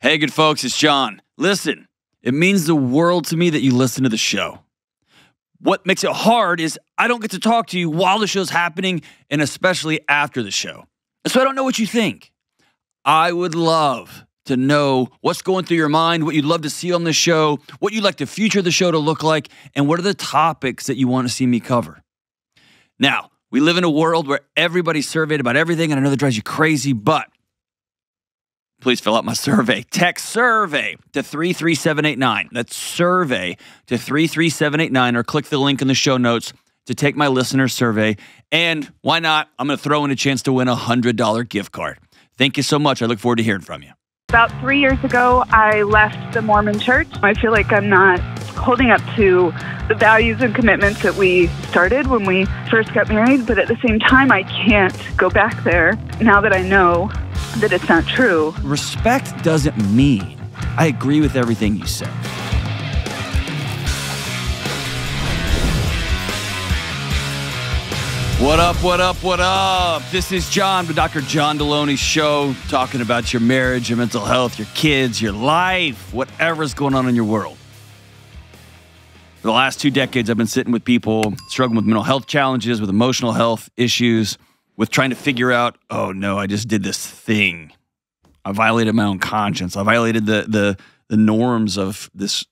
Hey, good folks, it's John. Listen, it means the world to me that you listen to the show. What makes it hard is I don't get to talk to you while the show's happening and especially after the show. So I don't know what you think. I would love to know what's going through your mind, what you'd love to see on the show, what you'd like the future of the show to look like, and what are the topics that you want to see me cover. Now, we live in a world where everybody's surveyed about everything, and I know that drives you crazy, but please fill out my survey. Text survey to 33789. That's survey to 33789, or click the link in the show notes to take my listener survey. And why not? I'm going to throw in a chance to win a $100 gift card. Thank you so much. I look forward to hearing from you. About 3 years ago, I left the Mormon church. I feel like I'm not holding up to the values and commitments that we started when we first got married, but at the same time, I can't go back there now that I know that it's not true. Respect doesn't mean I agree with everything you say. What up, what up, what up? This is John with Dr. John Delony's show, talking about your marriage, your mental health, your kids, your life, whatever's going on in your world. For the last 2 decades, I've been sitting with people struggling with mental health challenges, with emotional health issues, with trying to figure out, oh no, I just did this thing. I violated my own conscience. I violated the norms of this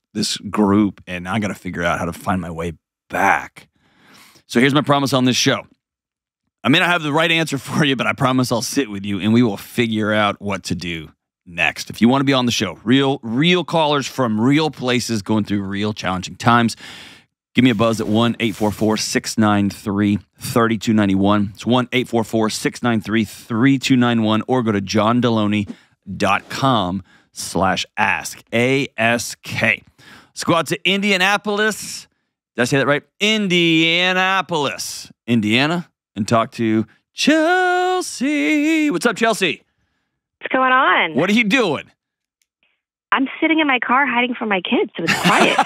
group, and I got to figure out how to find my way back. So here's my promise on this show. I may not have the right answer for you, but I promise I'll sit with you, and we will figure out what to do next. If you want to be on the show, real callers from real places going through real challenging times, give me a buzz at 1-844-693-3291. It's 1-844-693-3291, or go to johndelony.com/ask. A-S-K. Let's go out to Indianapolis. Did I say that right? Indianapolis, Indiana, and talk to Chelsea. What's up, Chelsea? What's going on? What are you doing? I'm sitting in my car hiding from my kids, so it's quiet.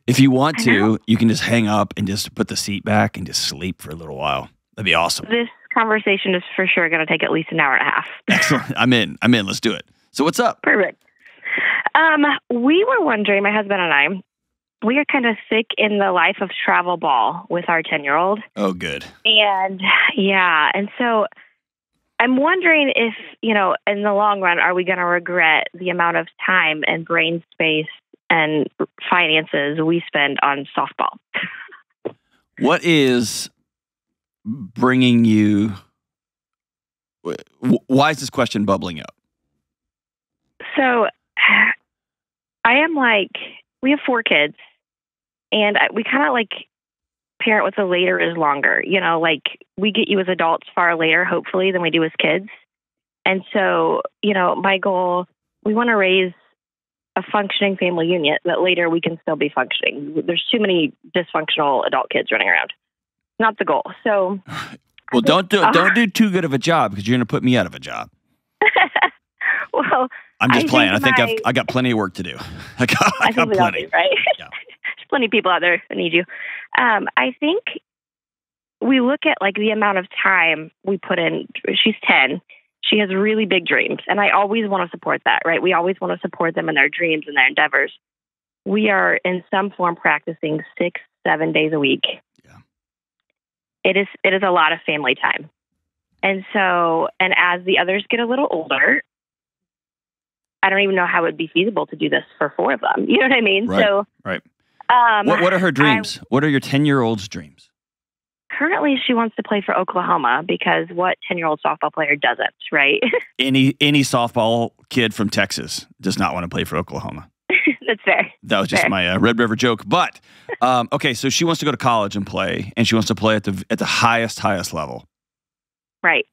If you want to, you can just hang up and just put the seat back and just sleep for a little while. That'd be awesome. This conversation is for sure going to take at least an hour and a half. Excellent. I'm in. Let's do it. So what's up? Perfect. We were wondering, my husband and I, we are kind of sick in the life of travel ball with our 10-year-old. Oh, good. And so I'm wondering if, in the long run, are we going to regret the amount of time and brain space and finances we spend on softball? What is bringing you? Why is this question bubbling up? So I am we have 4 kids, and we kind of parent with the later is longer. We get you as adults far later, hopefully, than we do as kids. And so, my goal, we want to raise a functioning family unit that later we can still be functioning. There's too many dysfunctional adult kids running around. Not the goal. So, well, don't do too good of a job, because you're going to put me out of a job. Well, I'm just playing. I think I got plenty of work to do. I got plenty, do, right? Yeah. There's plenty of people out there that need you. I think we look at the amount of time we put in. She's 10. She has really big dreams, and I always want to support that, right? We always want to support them in their dreams and their endeavors. We are in some form practicing 6-7 days a week. Yeah. It is a lot of family time. And so, and as the others get a little older, I don't even know how it would be feasible to do this for 4 of them. You know what I mean? Right, so, right. What are her dreams? What are your 10-year-old's dreams? Currently, she wants to play for Oklahoma, because what 10-year-old softball player doesn't, right? Any softball kid from Texas does not want to play for Oklahoma. That's fair. That was just my Red River joke. But, okay, so she wants to go to college and play, and she wants to play at the highest level. Right.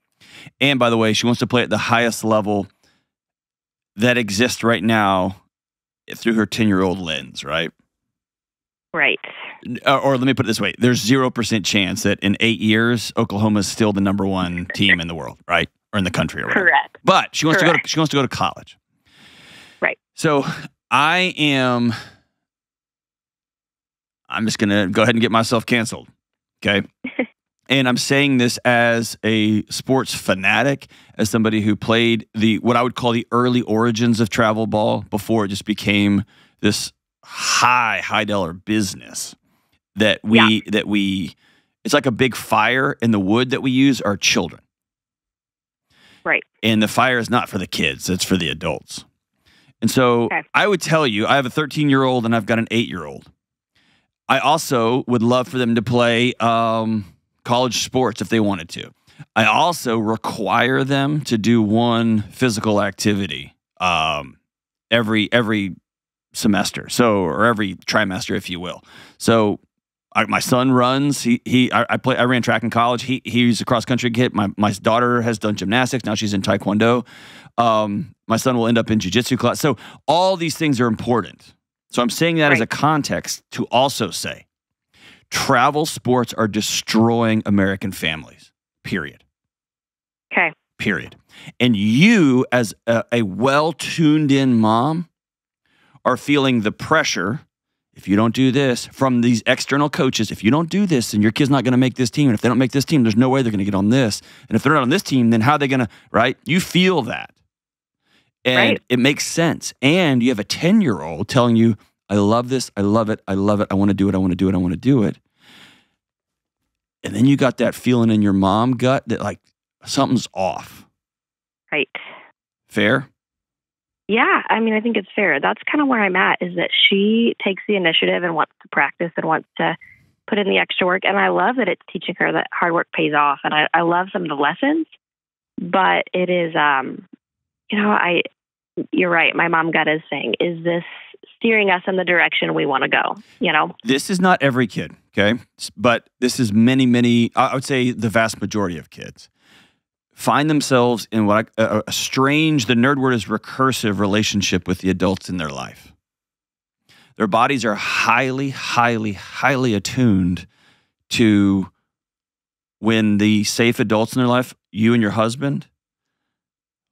And by the way, she wants to play at the highest level that exists right now through her 10-year-old lens, right? Right. Or let me put it this way. There's 0% chance that in 8 years, Oklahoma is still the number 1 team in the world, right? Or in the country or whatever. Correct. But she wants to go to college. Right. So I'm just going to go ahead and get myself canceled. Okay. And I'm saying this as a sports fanatic, as somebody who played what I would call the early origins of travel ball before it just became this high dollar business that it's like a big fire, and the wood that we use are children. Right. And the fire is not for the kids, it's for the adults. And so I would tell you, I have a 13-year-old and I've got an 8-year-old. I also would love for them to play college sports if they wanted to. I also require them to do one physical activity every semester, or every trimester, if you will. So my son runs. I ran track in college. He's a cross country kid. My daughter has done gymnastics. Now she's in taekwondo. My son will end up in jiu-jitsu class. So all these things are important. So I'm saying that as a context to also say travel sports are destroying American families, period. Okay. Period. And you, as a well-tuned-in mom, are feeling the pressure, if you don't do this, from these external coaches. If you don't do this, then your kid's not going to make this team. And if they don't make this team, there's no way they're going to get on this. And if they're not on this team, then how are they going to, right? You feel that. And it makes sense. And you have a 10-year-old telling you, I love this, I love it, I love it, I want to do it, I want to do it, I want to do it. And then you got that feeling in your mom gut that like something's off. Right. Fair? Yeah, I mean, I think it's fair. That's kind of where I'm at, is that she takes the initiative and wants to practice and wants to put in the extra work. And I love that it's teaching her that hard work pays off. And I love some of the lessons, but it is, you're right. My mom gut is saying, is this steering us in the direction we want to go? This is not every kid, okay? But this is many, I would say the vast majority of kids find themselves in what a strange, the nerd word is recursive relationship with the adults in their life. Their bodies are highly attuned to when the safe adults in their life, you and your husband,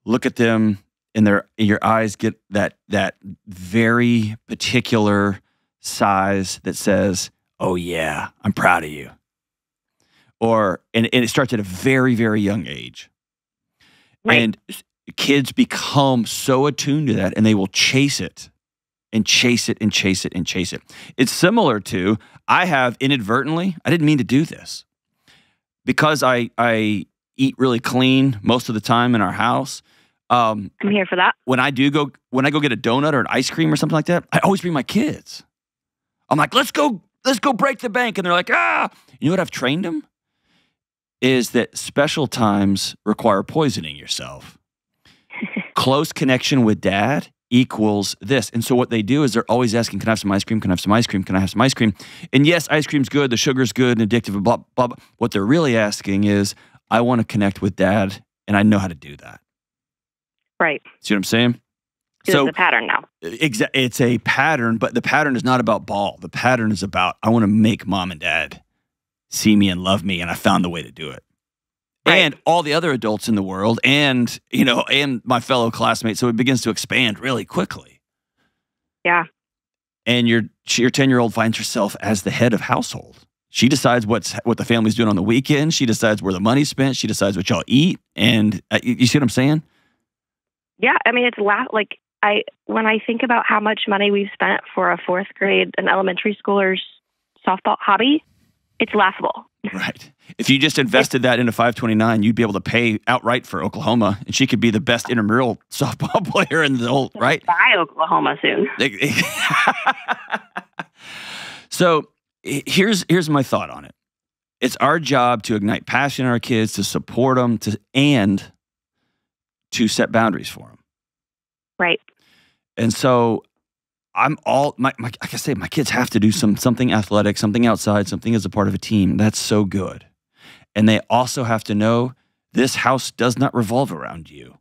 look at them and your eyes get that very particular size that says, oh yeah, I'm proud of you. And it starts at a very, very young age. Right. And kids become so attuned to that, and they will chase it and chase it and chase it and chase it. It's similar to, I have inadvertently, I didn't mean to do this, because I eat really clean most of the time in our house. I'm here for that. When I go get a donut or an ice cream or something like that, I always bring my kids. I'm like, let's go break the bank. And they're like, ah. You know what I've trained them? Is that special times require poisoning yourself. Close connection with dad equals this. And so what they do is they're always asking, can I have some ice cream? Can I have some ice cream? Can I have some ice cream? And yes, ice cream's good. The sugar's good and addictive and blah, blah, blah. What they're really asking is, I want to connect with dad, and I know how to do that. Right. See what I'm saying? So it's a pattern now. It's a pattern, but the pattern is not about ball. The pattern is about, I want to make mom and dad see me and love me, and I found the way to do it. Right. And all the other adults in the world, and and my fellow classmates. So it begins to expand really quickly. Yeah. And your 10-year-old finds herself as the head of household. She decides what the family's doing on the weekend. She decides where the money's spent. She decides what y'all eat. And you see what I'm saying? Yeah, I mean, it's when I think about how much money we've spent for a fourth grade, an elementary schooler's softball hobby, it's laughable. Right. If you just invested that into 529, you'd be able to pay outright for Oklahoma, and she could be the best intramural softball player in the whole, right? Buy Oklahoma soon. So here's my thought on it. It's our job to ignite passion in our kids, to support them, and to set boundaries for them. Right. And so like I say, my kids have to do something athletic, something outside, something as a part of a team. That's so good. And they also have to know this house does not revolve around you.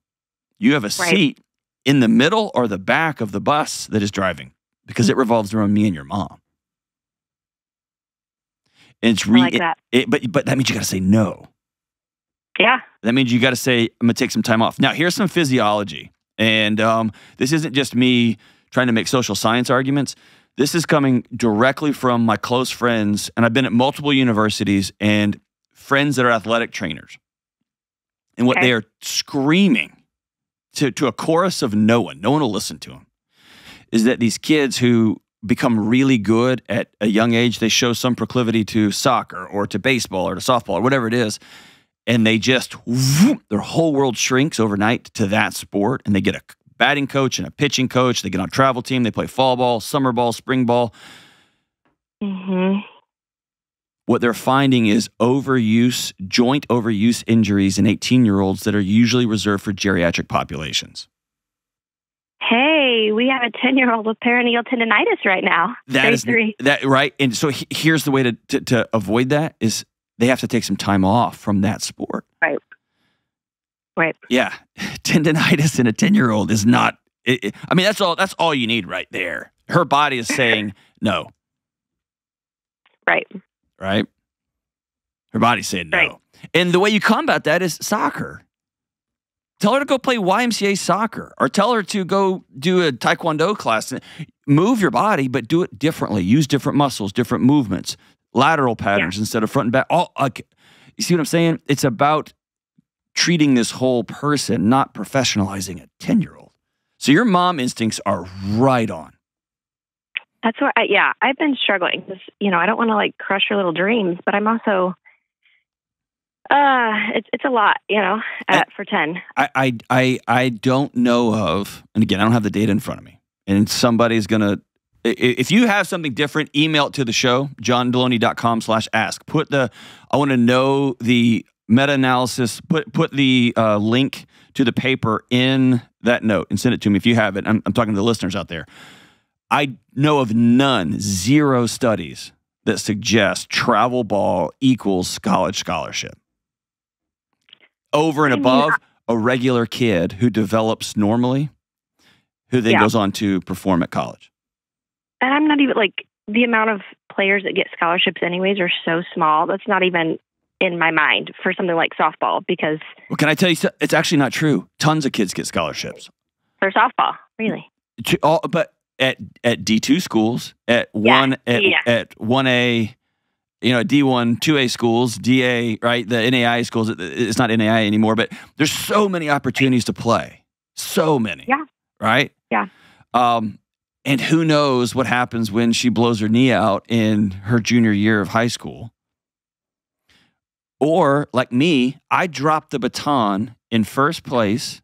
You have a seat in the middle or the back of the bus that is driving, because it revolves around me and your mom. And it's like that. But that means you got to say no. Yeah. That means you got to say, I'm going to take some time off. Now, here's some physiology. And this isn't just me trying to make social science arguments. This is coming directly from my close friends. And I've been at multiple universities. And friends that are athletic trainers. And what they are screaming to a chorus of no one will listen to them, is that these kids who become really good at a young age, they show some proclivity to soccer or to baseball or to softball or whatever it is, and they just, their whole world shrinks overnight to that sport, and they get a batting coach and a pitching coach, they get on a travel team, they play fall ball, summer ball, spring ball. What they're finding is overuse, joint overuse injuries in 18-year-olds that are usually reserved for geriatric populations. Hey, we have a 10-year-old with peroneal tendonitis right now. That right. And so here's the way to avoid that is they have to take some time off from that sport. Right. Yeah. Tendonitis in a 10-year-old is not, I mean, that's all you need right there. Her body is saying no. Right? Her body's saying no. Right. And the way you combat that is soccer. Tell her to go play YMCA soccer, or tell her to go do a taekwondo class. Move your body, but do it differently. Use different muscles, different movements, lateral patterns instead of front and back. You see what I'm saying? It's about treating this whole person, not professionalizing a 10-year-old. So your mom instincts are right on. That's what, I've been struggling. I don't want to like crush her little dreams, but I'm also, it's a lot, for 10. I don't know of, and again, I don't have the data in front of me, and somebody's going to, if you have something different, email it to the show, johndelony.com/ask. I want to know the meta-analysis, put the link to the paper in that note and send it to me if you have it. I'm talking to the listeners out there. I know of zero studies that suggest travel ball equals college scholarship. Over and above a regular kid who develops normally, who then goes on to perform at college. And I'm not even, the amount of players that get scholarships anyways are so small. That's not even in my mind for something like softball because... Well, can I tell you, it's actually not true. Tons of kids get scholarships. For softball, really? But... At D2 schools, at 1A, D1, 2A schools, DA, right? The NAI schools, it's not NAI anymore, but there's so many opportunities to play. So many. Yeah. Right? Yeah. And who knows what happens when she blows her knee out in her junior year of high school. Or, like me, I dropped the baton in first place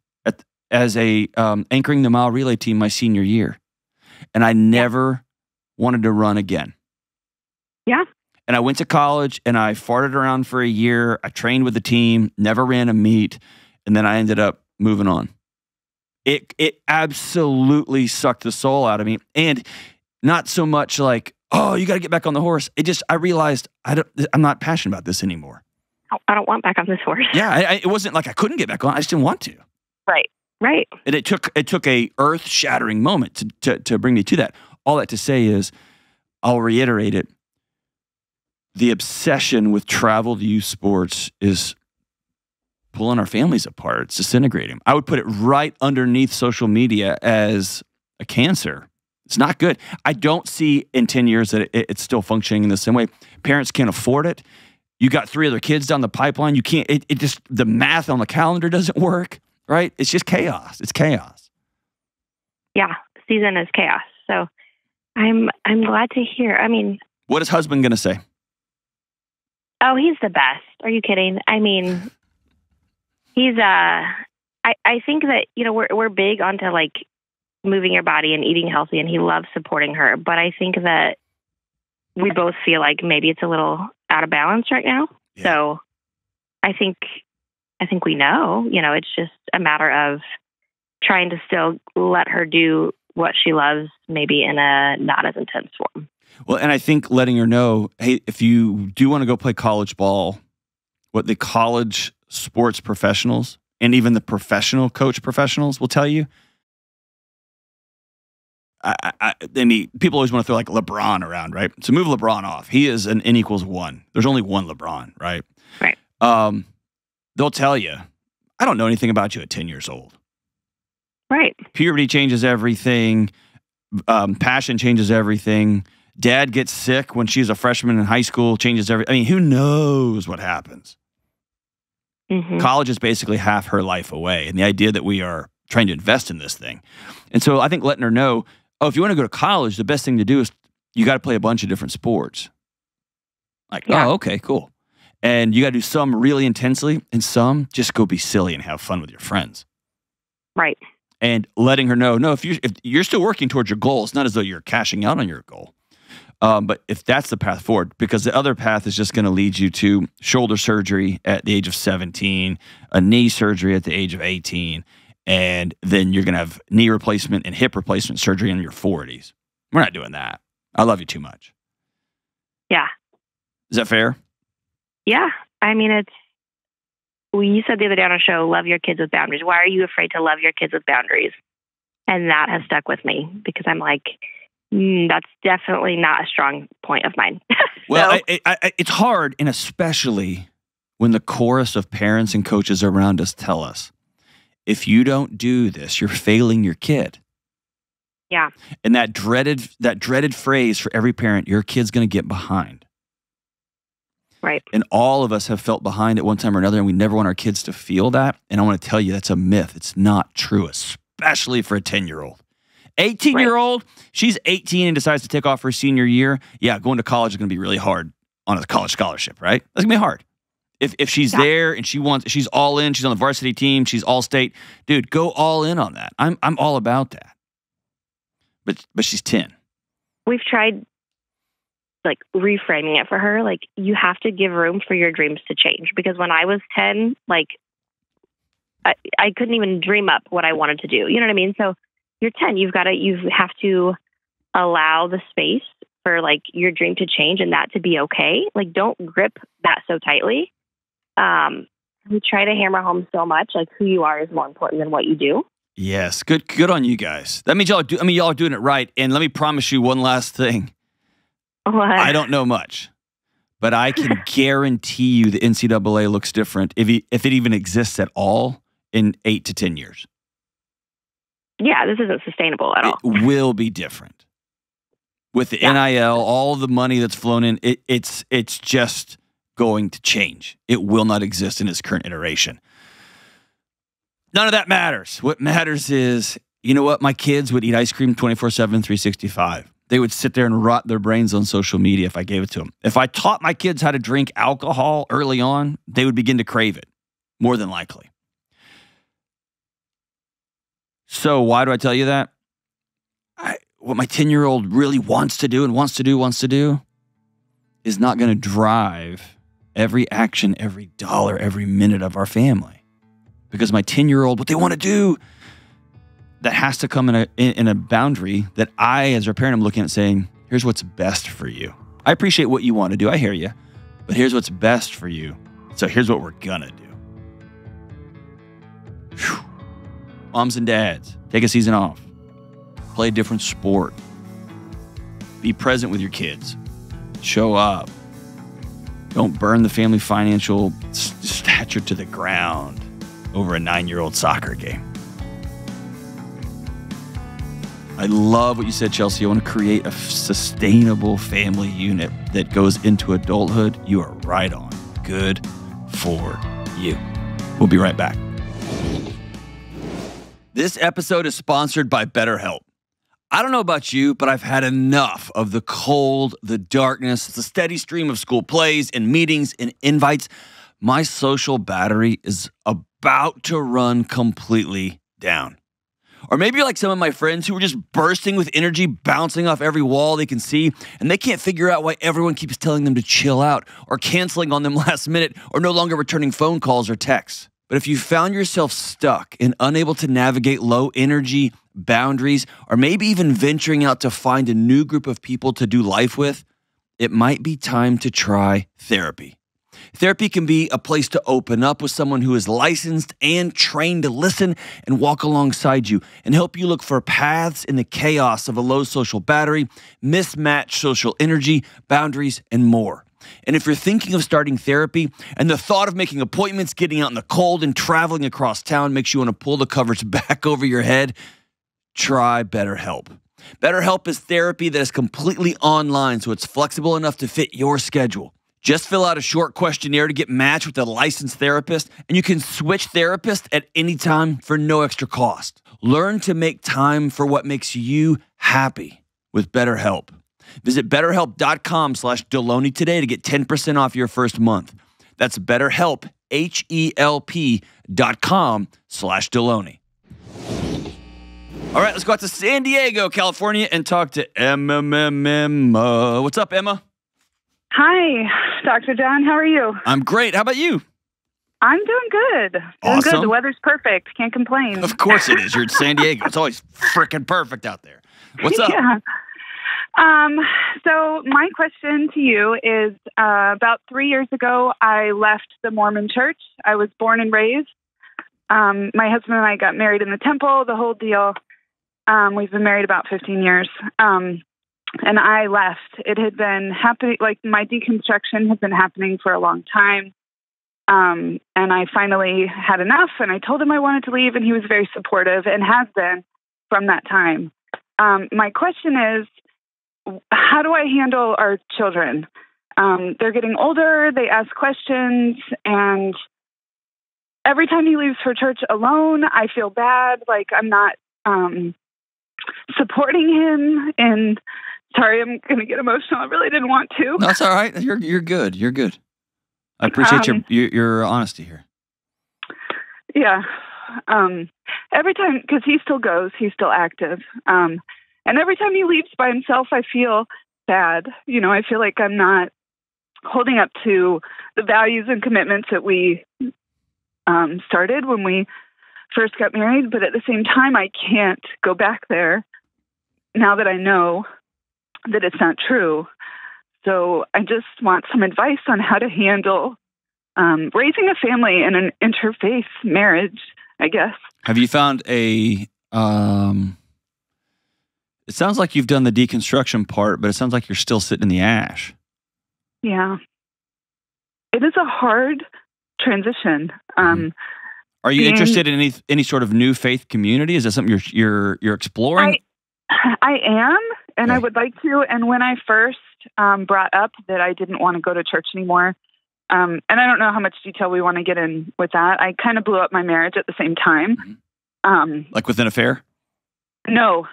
as anchoring the mile relay team my senior year. And I never wanted to run again. Yeah. And I went to college and I farted around for a year. I trained with the team, never ran a meet, and then I ended up moving on. It absolutely sucked the soul out of me. And not so much like, oh, you got to get back on the horse. I realized I'm not passionate about this anymore. I don't want back on this horse. Yeah, it wasn't like I couldn't get back on. I just didn't want to. Right. And it took a earth-shattering moment to bring me to that. All that to say is, I'll reiterate it. The obsession with traveled youth sports is pulling our families apart. It's disintegrating. I would put it right underneath social media as a cancer. It's not good. I don't see in 10 years that it's still functioning in the same way. Parents can't afford it. You got 3 other kids down the pipeline. You can't. It just, the math on the calendar doesn't work. Right? It's just chaos. It's chaos. Yeah, season is chaos. So I'm glad to hear. I mean, what is husband going to say? Oh, he's the best. Are you kidding? I mean, he's I think that, we're big onto moving your body and eating healthy, and he loves supporting her. But I think that we both feel like maybe it's a little out of balance right now. Yeah. So I think we know, it's just a matter of trying to still let her do what she loves, maybe in a not as intense form. Well, and I think letting her know, hey, if you do want to go play college ball, what the college sports professionals and even the professional coach professionals will tell you. I mean, people always want to throw LeBron around, right? So move LeBron off. He is an N equals 1. There's only one LeBron, right? Right. They'll tell you, I don't know anything about you at 10 years old. Right. Puberty changes everything. Passion changes everything. Dad gets sick when she's a freshman in high school, changes everything. I mean, who knows what happens? Mm-hmm. College is basically half her life away. And the idea that we are trying to invest in this thing. And so I think letting her know, oh, if you want to go to college, the best thing to do is you got to play a bunch of different sports. Like, oh, okay, cool. And you got to do some really intensely and some just go be silly and have fun with your friends. Right. And letting her know, no, if you're still working towards your goal, it's not as though you're cashing out on your goal. But if that's the path forward, because the other path is just going to lead you to shoulder surgery at the age of 17, a knee surgery at the age of 18, and then you're going to have knee replacement and hip replacement surgery in your 40s. We're not doing that. I love you too much. Yeah. Is that fair? Yeah. I mean, you said the other day on a show, love your kids with boundaries. Why are you afraid to love your kids with boundaries? And that has stuck with me because I'm like, that's definitely not a strong point of mine. Well, it's hard, and especially when the chorus of parents and coaches around us tell us, if you don't do this, you're failing your kid. Yeah. And that dreaded phrase for every parent, your kid's going to get behind. Right. And all of us have felt behind at one time or another, and we never want our kids to feel that. And I want to tell you, that's a myth. It's not true, especially for a 10-year-old. 18-year-old, she's 18 and decides to take off her senior year. Yeah, going to college is going to be really hard on a college scholarship, right? That's going to be hard. If she's there and she's all in, she's on the varsity team, she's all state, dude, go all in on that. I'm all about that. But she's 10. We've tried like reframing it for her. Like, you have to give room for your dreams to change. Because when I was 10, like I couldn't even dream up what I wanted to do. You know what I mean? So you're 10, you have to allow the space for like your dream to change and that to be okay. Like, don't grip that so tightly. We try to hammer home so much, like who you are is more important than what you do. Yes. Good on you guys. That means y'all are doing it right. And let me promise you one last thing. What? I don't know much, but I can guarantee you the NCAA looks different if it even exists at all in 8 to 10 years. Yeah, this isn't sustainable at all. It will be different. With the NIL, all the money that's flown in, it's just going to change. It will not exist in its current iteration. None of that matters. What matters is, you know what? My kids would eat ice cream 24/7, 365. They would sit there and rot their brains on social media if I gave it to them. If I taught my kids how to drink alcohol early on, they would begin to crave it, more than likely. So why do I tell you that? What my 10-year-old really wants to do is not going to drive every action, every dollar, every minute of our family. Because my 10-year-old, what they want to do, that has to come in a boundary that I, as a parent, am looking at saying, here's what's best for you. I appreciate what you want to do. I hear you. But here's what's best for you. So here's what we're going to do. Whew. Moms and dads, take a season off. Play a different sport. Be present with your kids. Show up. Don't burn the family financial stature to the ground over a 9-year-old soccer game. I love what you said, Chelsea. I want to create a sustainable family unit that goes into adulthood. You are right on. Good for you. We'll be right back. This episode is sponsored by BetterHelp. I don't know about you, but I've had enough of the cold, the darkness, the steady stream of school plays and meetings and invites. My social battery is about to run completely down. Or maybe you're like some of my friends who are just bursting with energy, bouncing off every wall they can see, and they can't figure out why everyone keeps telling them to chill out or canceling on them last minute or no longer returning phone calls or texts. But if you found yourself stuck and unable to navigate low energy boundaries, or maybe even venturing out to find a new group of people to do life with, it might be time to try therapy. Therapy can be a place to open up with someone who is licensed and trained to listen and walk alongside you and help you look for paths in the chaos of a low social battery, mismatched social energy, boundaries, and more. And if you're thinking of starting therapy and the thought of making appointments, getting out in the cold, and traveling across town makes you want to pull the covers back over your head, try BetterHelp. BetterHelp is therapy that is completely online, so it's flexible enough to fit your schedule. Just fill out a short questionnaire to get matched with a licensed therapist, and you can switch therapists at any time for no extra cost. Learn to make time for what makes you happy with BetterHelp. Visit BetterHelp.com/Delony today to get 10% off your first month. That's BetterHelp, HELP.com/Delony. All right, let's go out to San Diego, California, and talk to Emma. What's up, Emma? Hi, Dr. John. How are you? I'm great. How about you? I'm doing good. Doing Awesome. good. The weather's perfect. Can't complain. Of course it is. You're in San Diego. It's always freaking perfect out there. What's up? Yeah. So my question to you is, about 3 years ago, I left the Mormon church. I was born and raised. My husband and I got married in the temple, the whole deal. We've been married about 15 years. And I left. It had been happening, like my deconstruction had been happening for a long time. And I finally had enough, and I told him I wanted to leave, and he was very supportive and has been from that time. My question is, how do I handle our children? They're getting older, they ask questions, and every time he leaves for church alone, I feel bad, like I'm not supporting him. And sorry, I'm going to get emotional. I really didn't want to. No, it's all right. You're good. You're good. I appreciate your honesty here. Yeah. Every time, because he still goes, he's still active. And every time he leaves by himself, I feel bad. You know, I feel like I'm not holding up to the values and commitments that we started when we first got married. But at the same time, I can't go back there now that I know that it's not true. So I just want some advice on how to handle raising a family in an interfaith marriage, I guess. Have you found a... it sounds like you've done the deconstruction part, but it sounds like you're still sitting in the ash. Yeah. It is a hard transition. Are you interested in any sort of new faith community? Is that something you're exploring? I am, and Okay. I would like to. And when I first brought up that I didn't want to go to church anymore, and I don't know how much detail we want to get in with that, I kind of blew up my marriage at the same time. Like with an affair? No.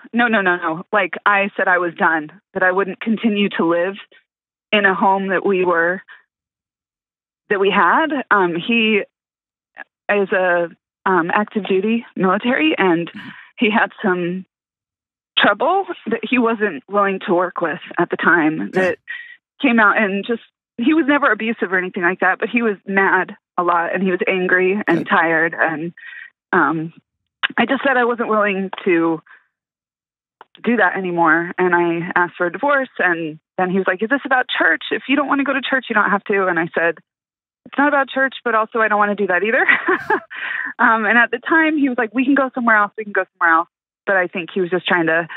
Like I said I was done, that I wouldn't continue to live in a home that we had. He is a active duty military, and he had some trouble that he wasn't willing to work with at the time that came out, and just, he was never abusive or anything like that, but he was mad a lot, and he was angry and tired. And I just said I wasn't willing to do that anymore. And I asked for a divorce, and then he was like, is this about church? If you don't want to go to church, you don't have to. And I said, it's not about church, but also I don't want to do that either. And at the time he was like, we can go somewhere else. But I think he was just trying to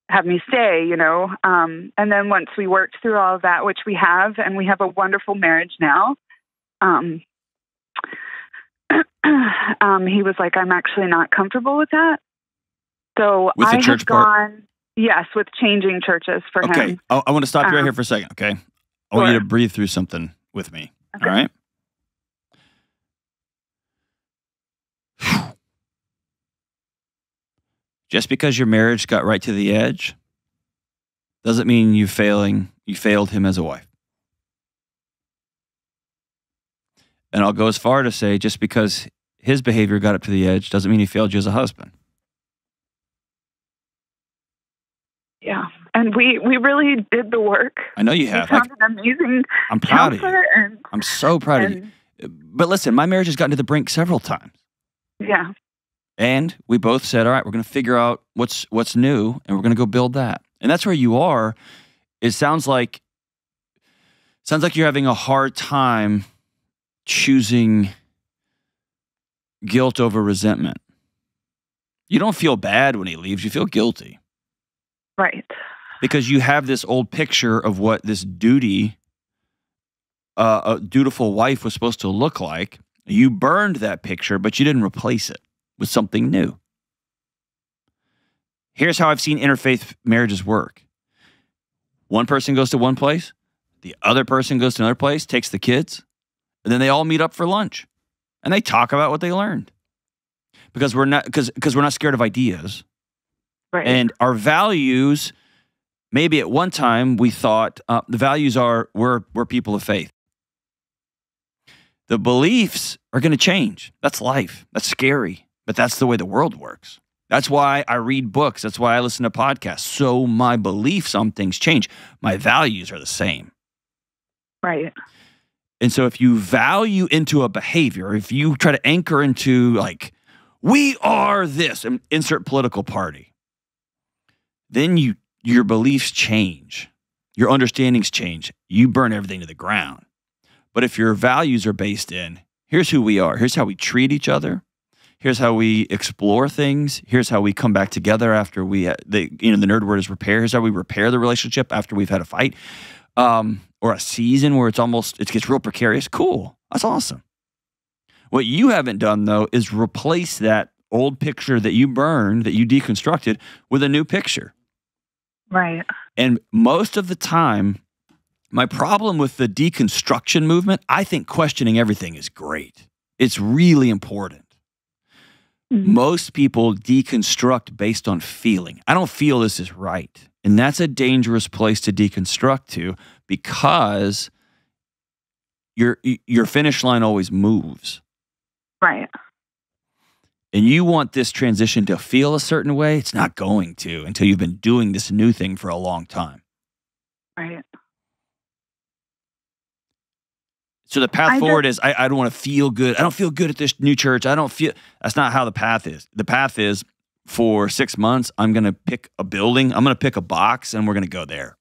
have me stay, you know? And then once we worked through all of that, which we have, and we have a wonderful marriage now, he was like, I'm actually not comfortable with that. So With the I church have part? gone, yes, with changing churches for him. Okay. I want to stop you right here for a second, okay? I want you to breathe through something with me, Okay. all right? Just because your marriage got right to the edge doesn't mean you failed him as a wife. And I'll go as far to say, just because his behavior got up to the edge doesn't mean he failed you as a husband. Yeah. And we really did the work. I know you have. We found an amazing I'm proud of you. counselor, and I'm so proud of you. But listen, my marriage has gotten to the brink several times. yeah. And we both said, all right, we're going to figure out what's new, and we're going to go build that. And that's where you are. It sounds like you're having a hard time choosing guilt over resentment. You don't feel bad when he leaves. You feel guilty. Right. Because you have this old picture of what this a dutiful wife was supposed to look like. You burned that picture, but you didn't replace it with something new. Here's how I've seen interfaith marriages work. One person goes to one place, the other person goes to another place, takes the kids, and then they all meet up for lunch. And they talk about what they learned. Because we're not scared of ideas. Right. And our values, maybe at one time we thought the values are we're people of faith. The beliefs are going to change. That's life. That's scary. But that's the way the world works. That's why I read books. That's why I listen to podcasts. So my beliefs on things change. My values are the same. Right. And so if you value into a behavior, if you try to anchor into like, we are this, and insert political party, then your beliefs change. Your understandings change. You burn everything to the ground. But if your values are based in, here's who we are. Here's how we treat each other. Here's how we explore things. Here's how we come back together after the nerd word is repair. Here's how we repair the relationship after we've had a fight. Or a season where it gets real precarious. Cool. That's awesome. What you haven't done, though, is replace that old picture that you burned, that you deconstructed, with a new picture. Right. And most of the time, my problem with the deconstruction movement, I think questioning everything is great. It's really important. Mm-hmm. Most people deconstruct based on feeling. I don't feel this is right. And that's a dangerous place to deconstruct to, because your finish line always moves. Right. And you want this transition to feel a certain way. It's not going to until you've been doing this new thing for a long time. Right. So the path forward is I don't want to feel good. I don't feel good at this new church. That's not how the path is. The path is for 6 months, I'm going to pick a building. I'm going to pick a box and we're going to go there.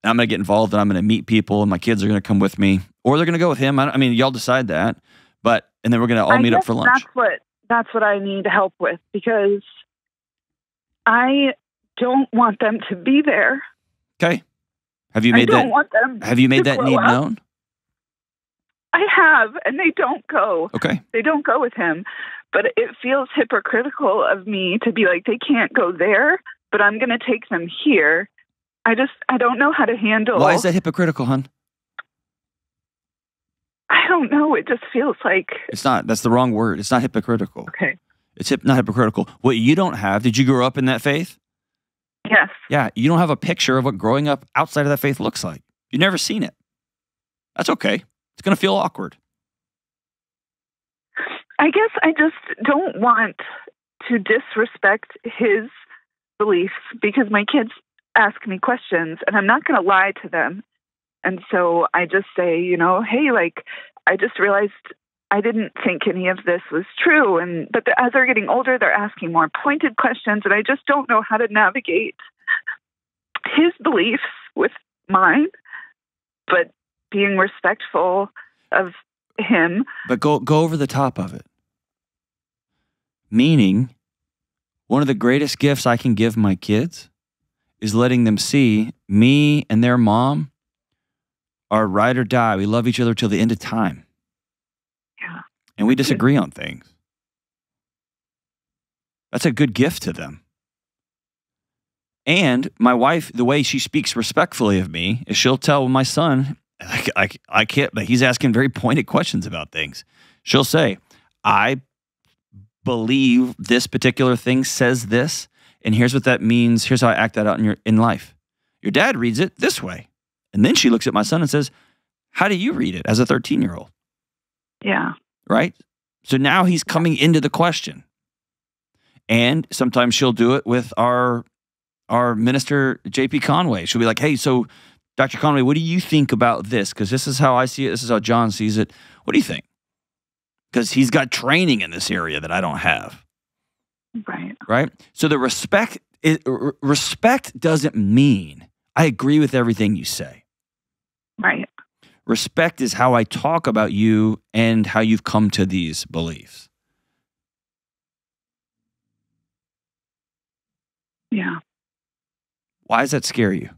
And I'm going to get involved and I'm going to meet people and my kids are going to come with me or they're going to go with him. I mean, y'all decide that. And then we're going to all meet up for lunch. That's what I need help with, because I don't want them to be there. Okay. Have you made that need known? I have, and they don't go. Okay. They don't go with him. But it feels hypocritical of me to be like, they can't go there, but I'm going to take them here. I don't know how to handle. Why is that hypocritical, hon? I don't know. It just feels like... It's not. That's the wrong word. It's not hypocritical. Okay. It's not hypocritical. What you don't have, did you grow up in that faith? Yes. Yeah, you don't have a picture of what growing up outside of that faith looks like. You've never seen it. That's okay. It's going to feel awkward. I guess I just don't want to disrespect his beliefs, because my kids ask me questions and I'm not going to lie to them. And so I just say, hey, I just realized I didn't think any of this was true. But as they're getting older, they're asking more pointed questions, and I just don't know how to navigate his beliefs with mine, but being respectful of him. But go over the top of it. Meaning, one of the greatest gifts I can give my kids is letting them see me and their mom are ride or die. We love each other till the end of time. Yeah. And we disagree on things. That's a good gift to them. And my wife, the way she speaks respectfully of me is she'll tell my son, I can't, but he's asking very pointed questions about things. She'll say, I believe this particular thing says this, and here's what that means. Here's how I act that out in life. Your dad reads it this way. And then she looks at my son and says, how do you read it as a 13-year-old? Yeah. Right? So now he's coming into the question. And sometimes she'll do it with our minister, J.P. Conway. She'll be like, hey, so Dr. Conway, what do you think about this? Because this is how I see it. This is how John sees it. What do you think? Because he's got training in this area that I don't have. Right. Right? So the respect doesn't mean I agree with everything you say. Right. Respect is how I talk about you and how you've come to these beliefs. Yeah. Why does that scare you?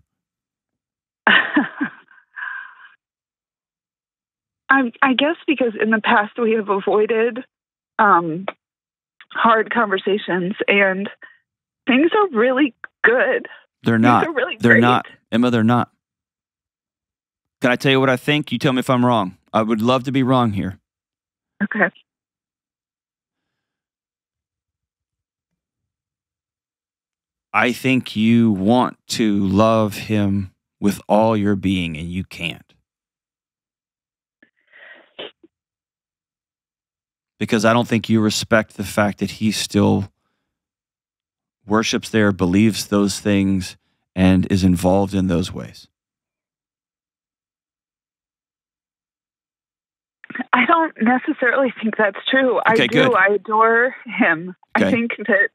I guess because in the past we have avoided hard conversations, and things are really good. They're not. Things are really They're great. not. Emma, they're not. Can I tell you what I think? You tell me if I'm wrong. I would love to be wrong here. Okay. I think you want to love him with all your being, and you can't. Because I don't think you respect the fact that he still worships there, believes those things, and is involved in those ways. I don't necessarily think that's true. Okay, I do. good. I adore him. Okay. I think that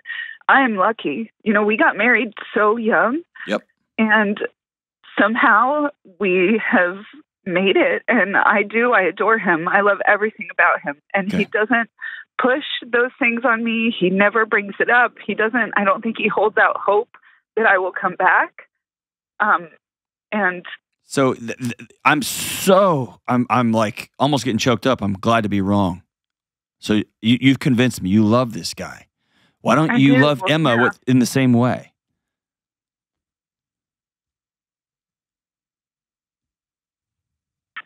I am lucky. You know, we got married so young. Yep. And somehow we have made it. And I adore him. I love everything about him. And he doesn't push those things on me. He never brings it up. I don't think he holds out hope that I will come back. And so I'm like almost getting choked up. I'm glad to be wrong. So you've convinced me. You love this guy. Why don't you love Emma in the same way?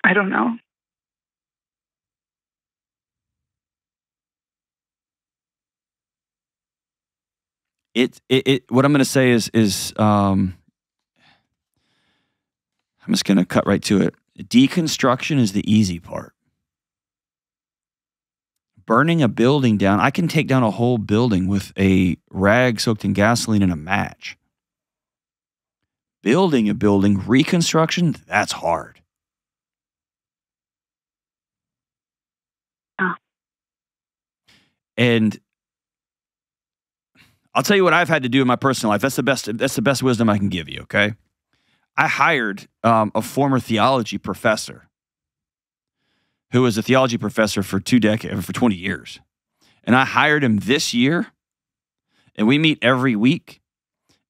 I don't know. What I'm going to say is I'm just going to cut right to it. Deconstruction is the easy part. Burning a building down, I can take down a whole building with a rag soaked in gasoline and a match. Building a building, reconstruction, that's hard. Oh. And I'll tell you what I've had to do in my personal life. That's the best wisdom I can give you, okay? I hired a former theology professor who was a theology professor for 20 years. And I hired him this year, and we meet every week.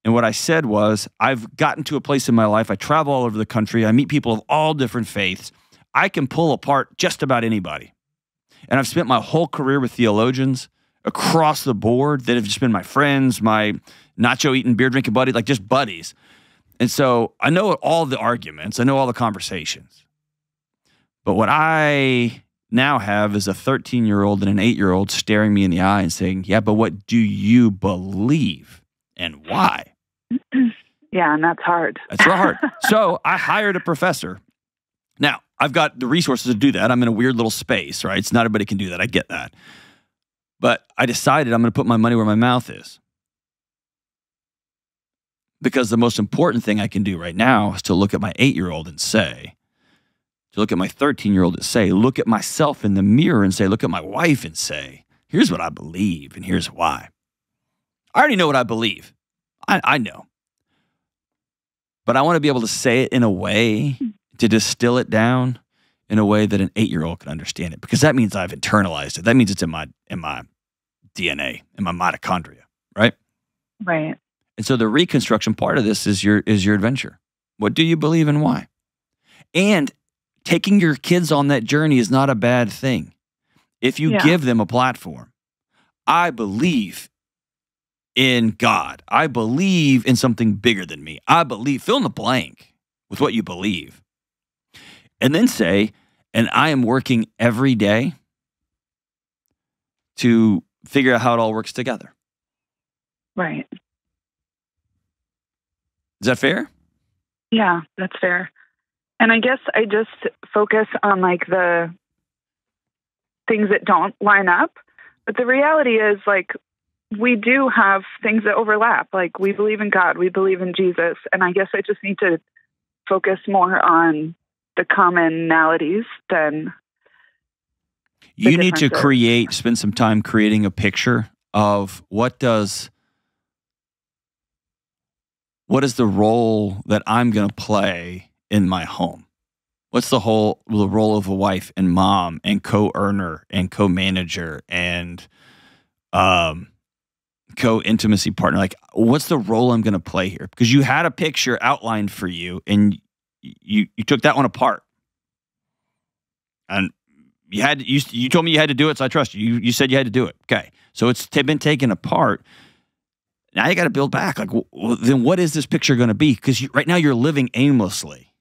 And what I said was, I've gotten to a place in my life, I travel all over the country, I meet people of all different faiths. I can pull apart just about anybody. And I've spent my whole career with theologians across the board that have just been my friends, my nacho-eating, beer-drinking buddy, like just buddies. And so I know all the arguments, I know all the conversations. But what I now have is a 13-year-old and an 8-year-old staring me in the eye and saying, yeah, but what do you believe and why? Yeah, and that's hard. That's real hard. So I hired a professor. Now, I've got the resources to do that. I'm in a weird little space, right? It's not everybody can do that. I get that. But I decided I'm going to put my money where my mouth is. Because the most important thing I can do right now is to look at my 8-year-old and say, to look at my 13-year-old and say, look at myself in the mirror and say, look at my wife and say, here's what I believe and here's why. I already know what I believe. I know. But I want to be able to say it in a way, to distill it down in a way that an 8-year-old can understand it. Because that means I've internalized it. That means it's in my DNA, in my mitochondria, right? Right. And so the reconstruction part of this is your adventure. What do you believe and why? And taking your kids on that journey is not a bad thing. If you give them a platform, I believe in God. I believe in something bigger than me. I believe, fill in the blank with what you believe. And then say, and I am working every day to figure out how it all works together. Right. Is that fair? Yeah, that's fair. And I guess I just focus on like the things that don't line up. But the reality is like we do have things that overlap. Like we believe in God, we believe in Jesus. And I guess I just need to focus more on the commonalities than you need to spend some time creating a picture of what is the role that I'm going to play in my home? What's the role of a wife and mom and co-earner and co-manager and co-intimacy partner? Like, what's the role I'm going to play here? Because you had a picture outlined for you and you took that one apart. And you told me you had to do it, so I trust you. You said you had to do it. Okay. So it's been taken apart. Now you got to build back. Like, well, then what is this picture going to be? Because right now you're living aimlessly.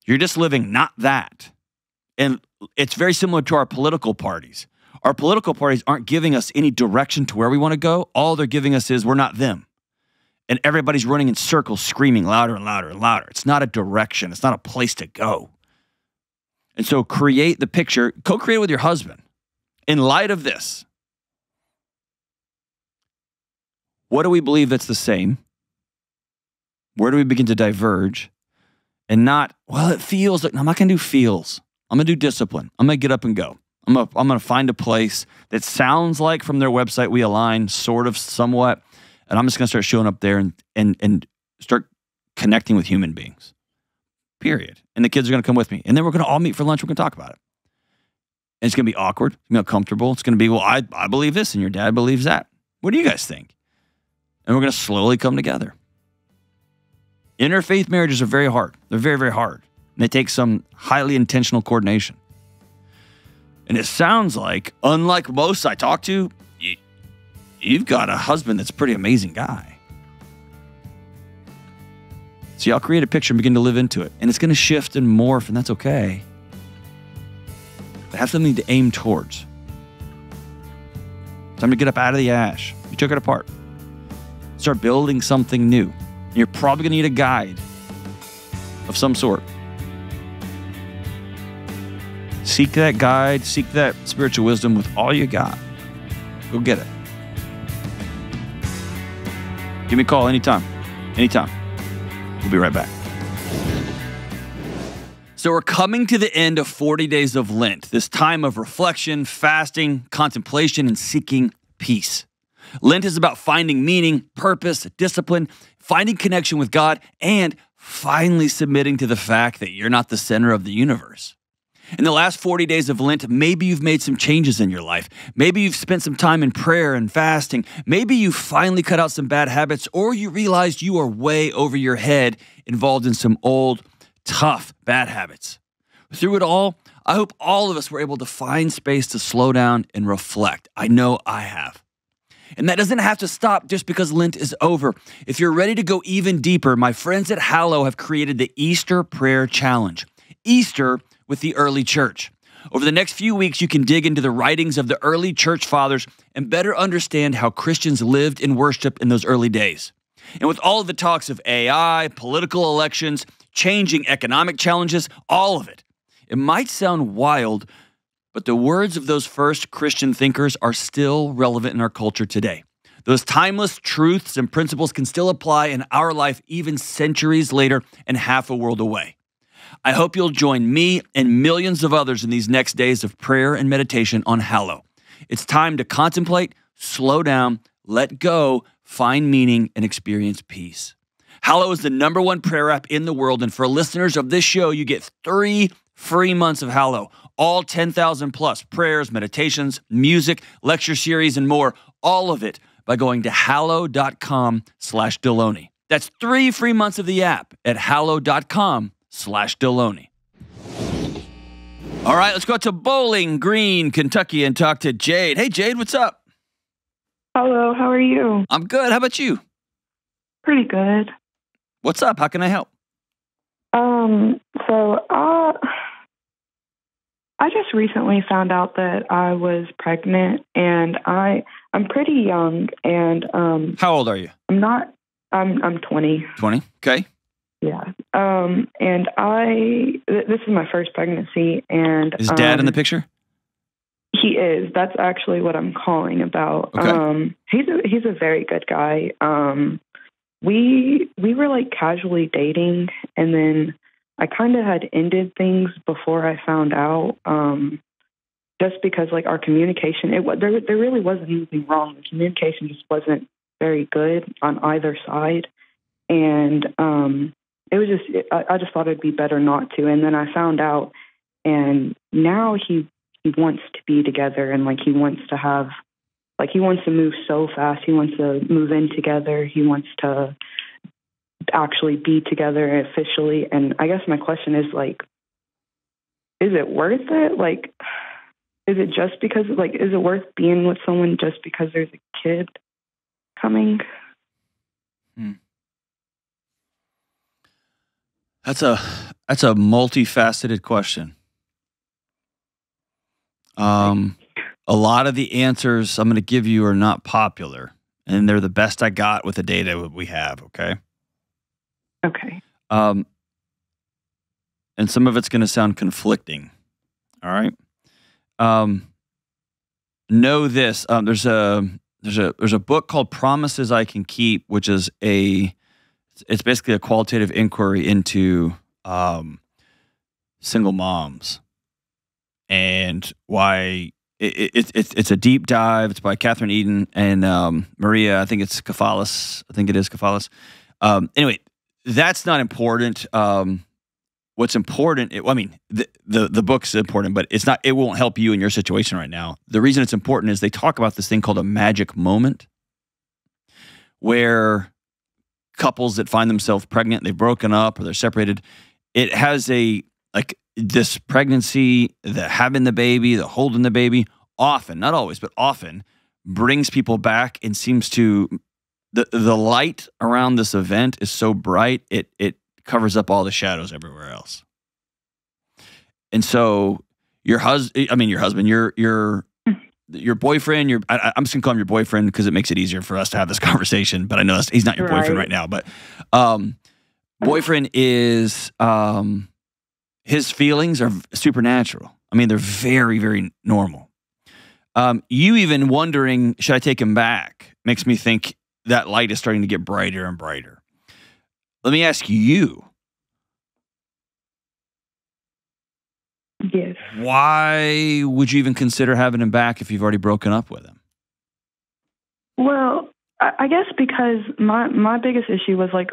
You're just living not that. And it's very similar to our political parties. Our political parties aren't giving us any direction to where we want to go. All they're giving us is we're not them. And everybody's running in circles, screaming louder and louder and louder. It's not a direction. It's not a place to go. And so create the picture, co-create with your husband. In light of this, what do we believe that's the same? Where do we begin to diverge? And not, well, it feels like, no, I'm not going to do feels. I'm going to do discipline. I'm going to get up and go. I'm going to find a place that sounds like from their website we align sort of somewhat. And I'm just going to start showing up there and start connecting with human beings. Period. And the kids are going to come with me. And then we're going to all meet for lunch. We're going to talk about it. And it's going to be awkward. It's going to be uncomfortable. It's going to be, well, I believe this and your dad believes that. What do you guys think? And we're going to slowly come together. Interfaith marriages are very hard. They're very, very hard. And they take some highly intentional coordination. And it sounds like, unlike most I talk to, you've got a husband that's a pretty amazing guy. So y'all create a picture and begin to live into it. And it's going to shift and morph, and that's okay. But have something to aim towards. Time to get up out of the ash. You took it apart. Start building something new. And you're probably going to need a guide of some sort. Seek that guide. Seek that spiritual wisdom with all you got. Go get it. Give me a call anytime. Anytime. We'll be right back. So we're coming to the end of 40 days of Lent, this time of reflection, fasting, contemplation, and seeking peace. Lent is about finding meaning, purpose, discipline, finding connection with God, and finally submitting to the fact that you're not the center of the universe. In the last 40 days of Lent, maybe you've made some changes in your life. Maybe you've spent some time in prayer and fasting. Maybe you finally cut out some bad habits, or you realized you are way over your head involved in some old, tough, bad habits. Through it all, I hope all of us were able to find space to slow down and reflect. I know I have. And that doesn't have to stop just because Lent is over. If you're ready to go even deeper, my friends at Hallow have created the Easter Prayer Challenge. Easter with the early church. Over the next few weeks, you can dig into the writings of the early church fathers and better understand how Christians lived and worshiped in those early days. And with all of the talks of AI, political elections, changing economic challenges, all of it, it might sound wild, but the words of those first Christian thinkers are still relevant in our culture today. Those timeless truths and principles can still apply in our life even centuries later and half a world away. I hope you'll join me and millions of others in these next days of prayer and meditation on Hallow. It's time to contemplate, slow down, let go, find meaning, and experience peace. Hallow is the #1 prayer app in the world, and for listeners of this show, you get 3 free months of Hallow. All 10,000 plus prayers, meditations, music, lecture series, and more. All of it by going to hallow.com/Delony. That's 3 free months of the app at hallow.com/Delony. All right, let's go to Bowling Green, Kentucky, and talk to Jade. Hey, Jade, what's up? Hello, how are you? I'm good. How about you? Pretty good. What's up? How can I help? I just recently found out that I was pregnant, and I'm pretty young, and How old are you? I'm 20. 20. Okay. Yeah. And this is my first pregnancy, and Is Dad in the picture? He is. That's actually what I'm calling about. Okay. He's a very good guy. We were like casually dating, and then I kind of had ended things before I found out. Just because like our communication, there really wasn't anything wrong. The communication just wasn't very good on either side, and it was just I just thought it'd be better not to. And then I found out, and now he wants to be together, and like he wants to move so fast. He wants to move in together. He wants to actually be together officially. And I guess my question is like, is it worth it? Like, is it just because, like, is it worth being with someone just because there's a kid coming? That's a multifaceted question. A lot of the answers I'm going to give you are not popular, and they're the best I got with the data we have, okay? Okay. And some of it's going to sound conflicting, all right? Know this, there's a book called Promises I Can Keep, which is it's basically a qualitative inquiry into single moms and why it's a deep dive. It's by Catherine Eden and Maria. I think it's Kafalis. I think it is Kafalis. Anyway, that's not important. What's important? The book's important, but it's not. It won't help you in your situation right now. The reason it's important is they talk about this thing called a magic moment, where couples that find themselves pregnant, they've broken up or they're separated. It has this pregnancy, the having the baby, the holding the baby, often, not always, but often brings people back and seems to, the light around this event is so bright, it covers up all the shadows everywhere else. And so your boyfriend, I'm just gonna call him your boyfriend because it makes it easier for us to have this conversation, but I know he's not your boyfriend right now, but boyfriend is, his feelings are supernatural. I mean, they're very, very normal. You even wondering, should I take him back, makes me think that light is starting to get brighter and brighter. Let me ask you. Yes. Why would you even consider having him back if you've already broken up with him? Well, I guess because my biggest issue was like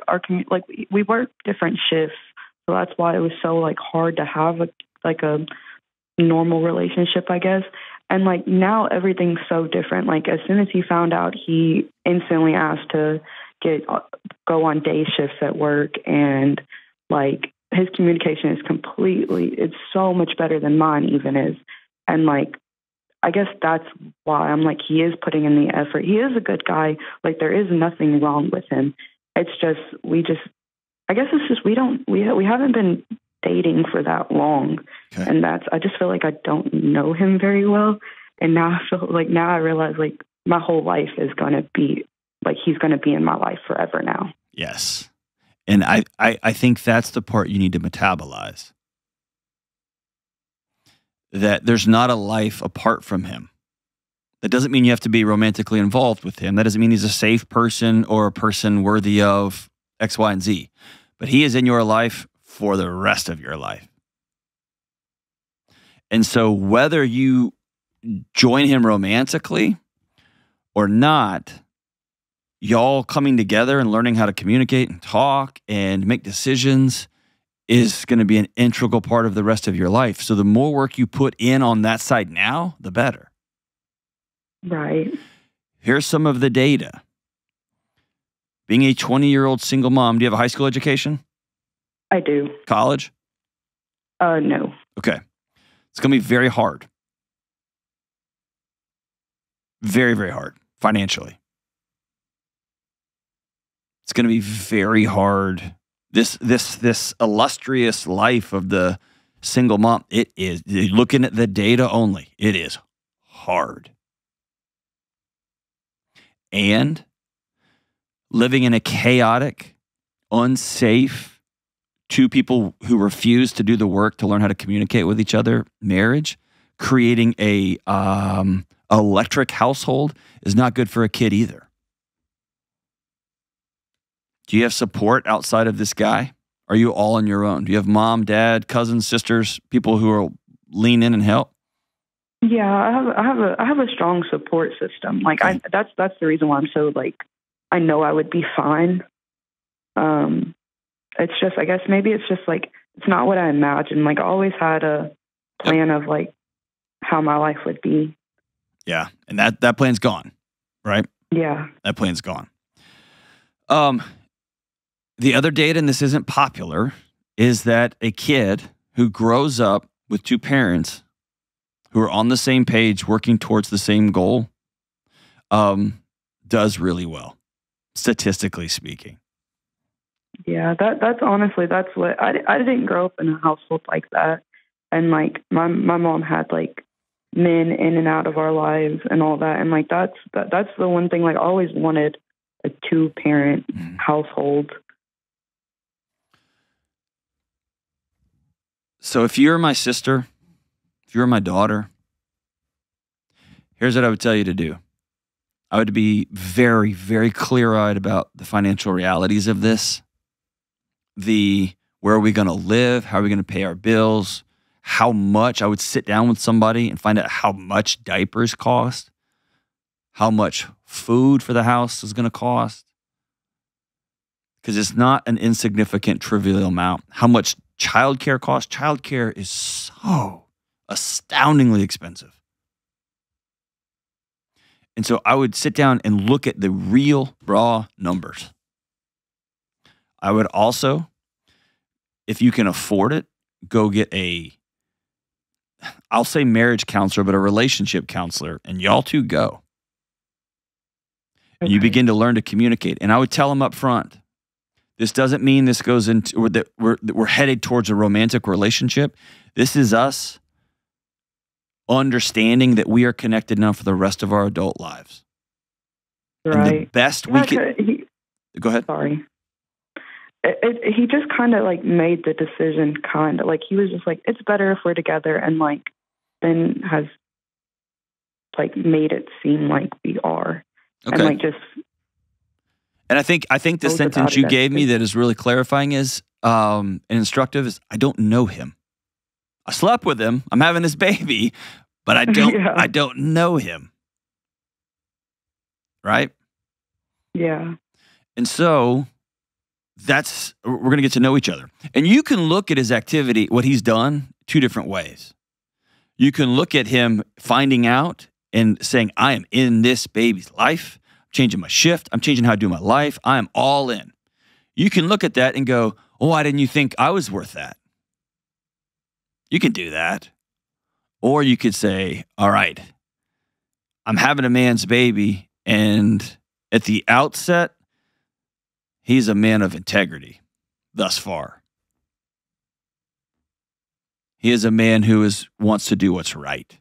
we work different shifts, so that's why it was so like hard to have a normal relationship, I guess. And like now everything's so different. Like as soon as he found out, he instantly asked to go on day shifts at work, and like his communication is it's so much better than mine even is. And like I guess that's why I'm like, he is putting in the effort. He is a good guy. Like there is nothing wrong with him. It's just we haven't been dating for that long. Okay. And I just feel like I don't know him very well. And now I realize like my whole life is going to be like, he's going to be in my life forever now. Yes. And I think that's the part you need to metabolize. That there's not a life apart from him. That doesn't mean you have to be romantically involved with him. That doesn't mean he's a safe person or a person worthy of X, Y, and Z. But he is in your life for the rest of your life. And so whether you join him romantically or not, y'all coming together and learning how to communicate and talk and make decisions is going to be an integral part of the rest of your life. So the more work you put in on that side now, the better. Right. Here's some of the data. Being a 20-year-old single mom, do you have a high school education? I do. College? No. Okay. It's going to be very hard. Very, very hard financially. It's going to be very hard. This illustrious life of the single mom, it is, looking at the data only, it is hard. And living in a chaotic, unsafe, two people who refuse to do the work to learn how to communicate with each other marriage, creating a electric household is not good for a kid either. Do you have support outside of this guy? Are you all on your own? Do you have mom, dad, cousins, sisters, people who will lean in and help? Yeah, I have a strong support system. Like that's the reason why I'm so like I know I would be fine. It's just I guess maybe it's just like it's not what I imagined. Like I always had a plan of like how my life would be. Yeah, and that plan's gone, right? Yeah, that plan's gone. The other data, and this isn't popular, is that a kid who grows up with two parents who are on the same page, working towards the same goal, does really well, statistically speaking. Yeah, that's honestly, that's what I didn't grow up in a household like that. And like my mom had like men in and out of our lives and all that. And like that's the one thing, like I always wanted a 2-parent household. So if you're my sister, if you're my daughter, here's what I would tell you to do. I would be very, very clear-eyed about the financial realities of this. Where are we going to live? How are we going to pay our bills? How much? I would sit down with somebody and find out how much diapers cost, how much food for the house is going to cost. Because it's not an insignificant, trivial amount. How much childcare costs? Childcare is so astoundingly expensive. And so I would sit down and look at the real, raw numbers. I would also, if you can afford it, go get I'll say marriage counselor, but a relationship counselor, and y'all two go. And you begin to learn to communicate. And I would tell them up front, this doesn't mean this goes into, or that we're headed towards a romantic relationship. This is us understanding that we are connected now for the rest of our adult lives. Right. And the best we can. Go ahead. Sorry. He just kind of like made the decision, kind of like he was just like, it's better if we're together, and like then has like made it seem like we are. Okay. And like just. And I think the sentence you gave me that is really clarifying is and instructive is, I don't know him. I slept with him. I'm having this baby, but I don't. Yeah. I don't know him. Right. Yeah. And so we're going to get to know each other. And you can look at his activity, what he's done, 2 different ways. You can look at him finding out and saying, I am in this baby's life. I'm changing my shift. I'm changing how I do my life. I am all in. You can look at that and go, oh, why didn't you think I was worth that? You can do that. Or you could say, all right, I'm having a man's baby, and at the outset, he's a man of integrity thus far. He is a man who wants to do what's right.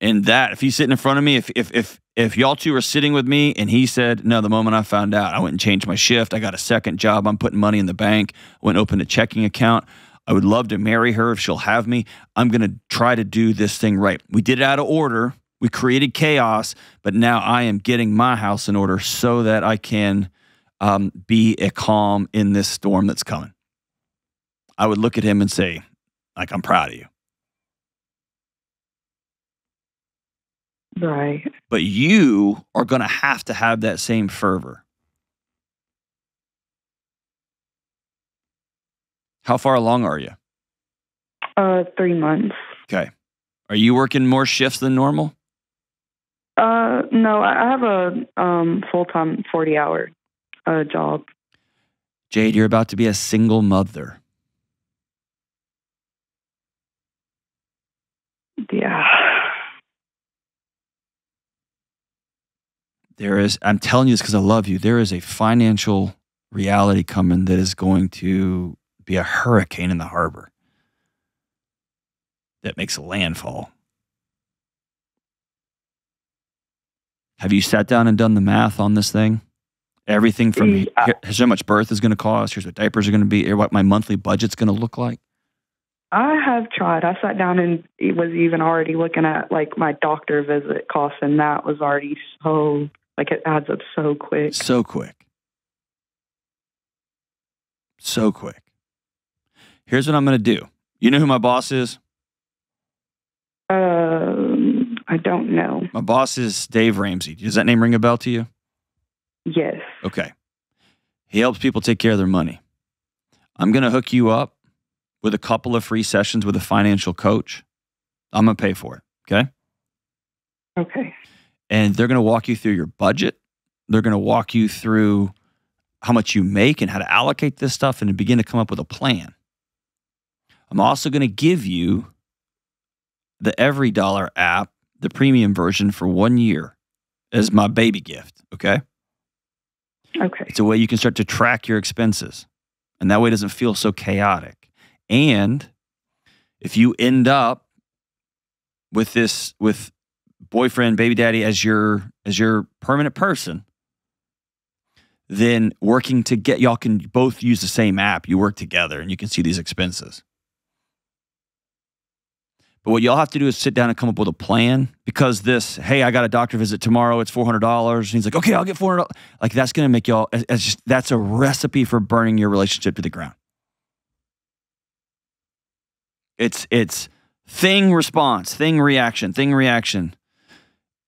And that, if he's sitting in front of me, if y'all two are sitting with me and he said, no, the moment I found out, I went and changed my shift. I got a second job. I'm putting money in the bank. I went and opened a checking account. I would love to marry her if she'll have me. I'm going to try to do this thing right. We did it out of order. We created chaos, but now I am getting my house in order so that I can be a calm in this storm that's coming. I would look at him and say, like, I'm proud of you. Right. But you are going to have that same fervor. How far along are you? 3 months. Okay. Are you working more shifts than normal? No, I have a full-time 40-hour job. Jade, you're about to be a single mother. Yeah. I'm telling you this because I love you, there is a financial reality coming that is going to be a hurricane in the harbor that makes a landfall. Have you sat down and done the math on this thing? Everything from here's how much birth is going to cost, here's what diapers are going to be, what my monthly budget's going to look like? I have tried. I sat down and it was even already looking at like my doctor visit costs, and that was already so, like, it adds up so quick. So quick. So quick. Here's what I'm going to do. You know who my boss is? I don't know. My boss is Dave Ramsey. Does that name ring a bell to you? Yes. Okay. He helps people take care of their money. I'm going to hook you up with a couple of free sessions with a financial coach. I'm going to pay for it. Okay? Okay. And they're going to walk you through your budget. They're going to walk you through how much you make and how to allocate this stuff and to begin to come up with a plan. I'm also going to give you the Every Dollar app, the premium version, for 1 year as my baby gift, okay? Okay. It's a way you can start to track your expenses, and that way it doesn't feel so chaotic. And if you end up with boyfriend, baby daddy as your permanent person, then working to get, y'all can both use the same app. You work together and you can see these expenses. But what y'all have to do is sit down and come up with a plan, because this, hey, I got a doctor visit tomorrow, it's $400. And he's like, okay, I'll get $400. Like, that's going to make y'all, that's a recipe for burning your relationship to the ground. It's thing response, thing reaction.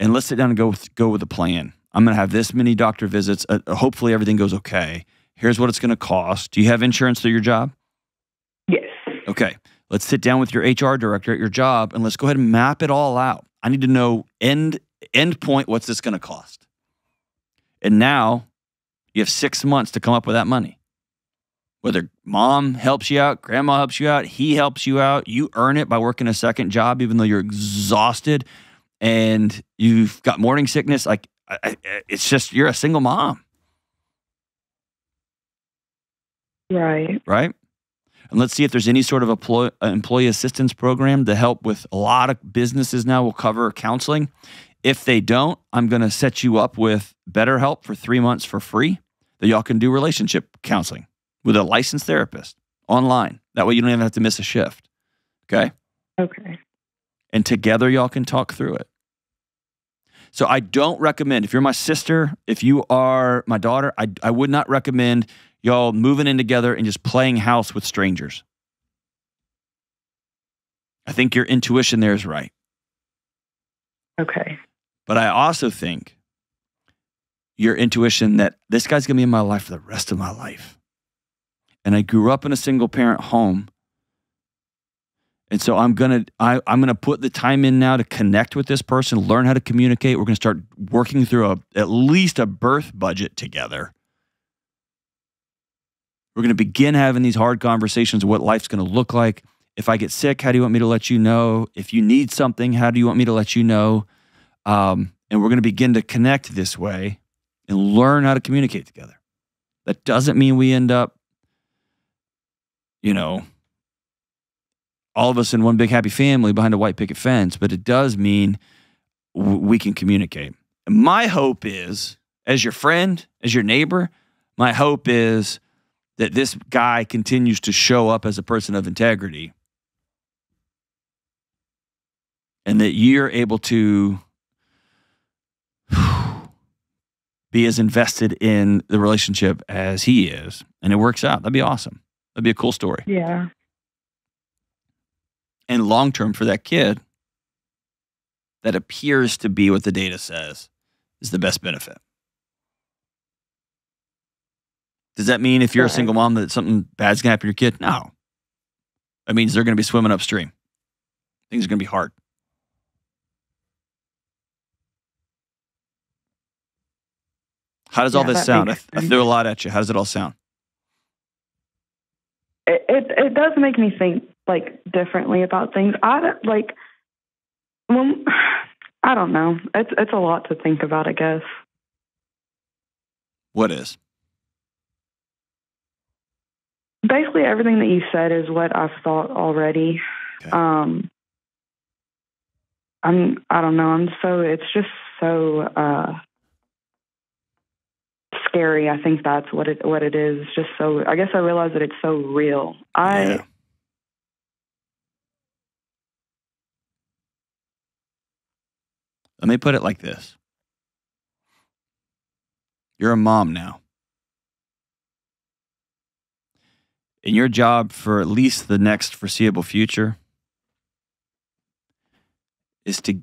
And let's sit down and go with a plan. I'm going to have this many doctor visits. Hopefully everything goes okay. Here's what it's going to cost. Do you have insurance through your job? Yes. Okay. Let's sit down with your HR director at your job and let's go ahead and map it all out. I need to know end point, what's this going to cost? And now you have 6 months to come up with that money. Whether mom helps you out, grandma helps you out, he helps you out, you earn it by working a second job even though you're exhausted and you've got morning sickness. Like, it's just, you're a single mom. Right. Right? And let's see if there's any sort of employee assistance program to help with. A lot of businesses now will cover counseling. If they don't, I'm going to set you up with BetterHelp for 3 months for free that y'all can do relationship counseling with a licensed therapist online. That way you don't even have to miss a shift. Okay? Okay. And together y'all can talk through it. So I don't recommend, if you're my sister, if you are my daughter, I would not recommend y'all moving in together and just playing house with strangers. I think your intuition there is right. Okay. But I also think your intuition that this guy's going to be in my life for the rest of my life. And I grew up in a single parent home. And so I'm going to put the time in now to connect with this person, learn how to communicate. We're going to start working through at least a birth budget together. We're going to begin having these hard conversations of what life's going to look like. If I get sick, how do you want me to let you know? If you need something, how do you want me to let you know? And we're going to begin to connect this way and learn how to communicate together. That doesn't mean we end up, all of us in one big happy family behind a white picket fence, but it does mean we can communicate. And my hope is, as your friend, as your neighbor, my hope is that this guy continues to show up as a person of integrity and that you're able to be as invested in the relationship as he is, and it works out. That'd be awesome. That'd be a cool story. Yeah. And long-term for that kid, that appears to be what the data says is the best benefit. Does that mean if you're a single mom that something bad's going to happen to your kid? No. That means they're going to be swimming upstream. Things are going to be hard. How does all this sound? I threw a lot at you. How does it all sound? It does make me think differently about things. I don't know. It's a lot to think about, I guess. What is? Basically, everything that you said is what I've thought already. Okay. I don't know. It's just so scary. I think that's what it is. Just so, I guess I realize that it's so real. Yeah. Let me put it like this. You're a mom now. And your job for at least the next foreseeable future is to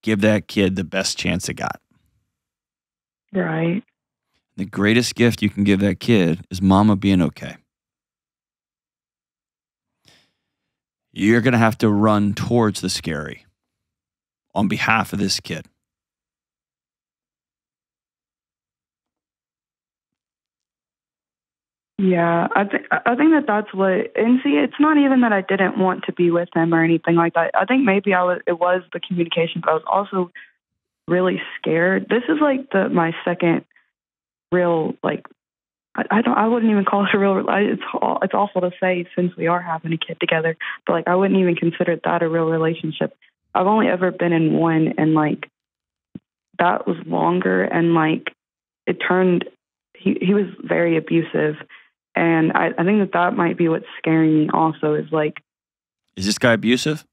give that kid the best chance it got. Right. The greatest gift you can give that kid is mama being okay. You're going to have to run towards the scary on behalf of this kid. Yeah, I think that's what. And see, it's not even that I didn't want to be with him or anything like that. I think maybe it was the communication, but I was also really scared. This is like my second real, like, I wouldn't even call it a real. It's awful to say since we are having a kid together, but like I wouldn't even consider that a real relationship. I've only ever been in one, and like that was longer, and like it turned. He was very abusive. And I think that might be what's scaring me also is like... Is this guy abusive?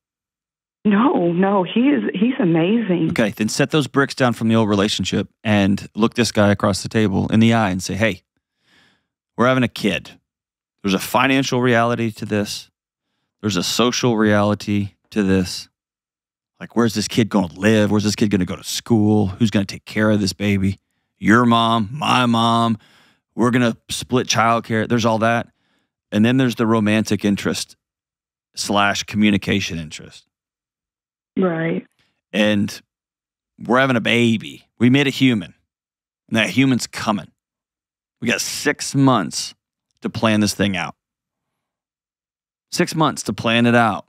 No, he's amazing. Okay, then set those bricks down from the old relationship and look this guy across the table in the eye and say, hey, we're having a kid. There's a financial reality to this. There's a social reality to this. Like, where's this kid going to live? Where's this kid going to go to school? Who's going to take care of this baby? Your mom, my mom. We're going to split childcare. There's all that. And then there's the romantic interest / communication interest. Right. And we're having a baby. We made a human. And that human's coming. We got 6 months to plan this thing out. 6 months to plan it out.